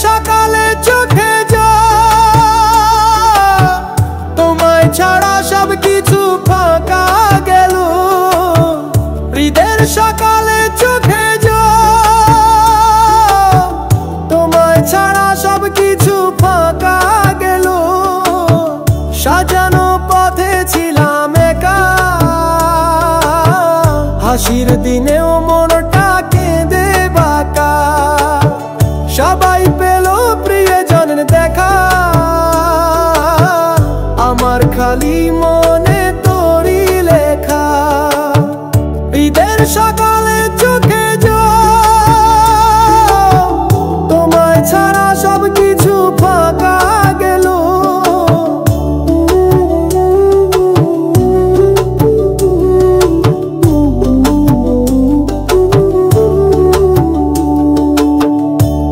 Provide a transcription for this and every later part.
সকালে চোখে তোমায় ছাড়া সব কিছু ফাঁকা গেল। ঈদের সকালে চোখে তোমায় ছাড়া সব কিছু ফাঁকা গেল। সাজানো পথে ছিলাম একা, হাসির দিনেও মনটা কেঁদে বাঁকা। সবাই পেল প্রিয়জনের দেখা, আমার খালি মনে তোরই লেখা। ঈদের সকালে চোখে তোমায় ছাড়া সব কিছু ফাঁকা গেল।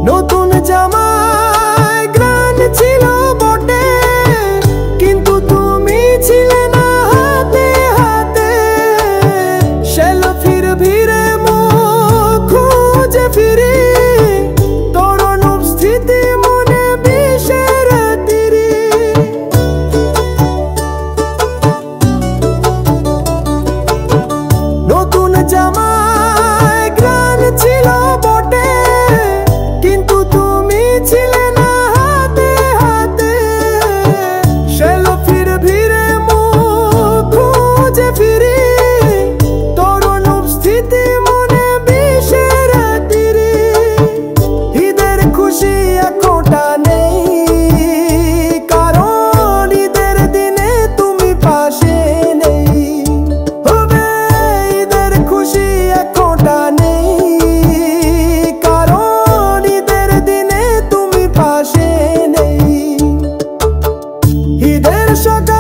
নতুন জামায় গ্রান ছিল বটে, কিন্তু তুমি ছিলে না হাতে হাতে। সেলফির ভিড়ে মুখ খুঁজে ফিরি, তোর অনুপস্থিতি মনে বিষের তিরি। নতুন জামায় গ্রান ছিল বটে, কিন্তু তুমি ছিলে না হাতে হাতে। সেলফির ভিড়ে মুখ খুঁজে ফিরি, তোর অনুপস্থিতি মনে বিষের তিরি। ঈদের খুশি এখনটা নেই, কারণ ঈদের দিনে তুমি পাশে নেই। হবে ঈদের খুশি এখনটা নেই, কারণ ঈদের দিনে তুমি পাশে নেই। ঈদের সকাল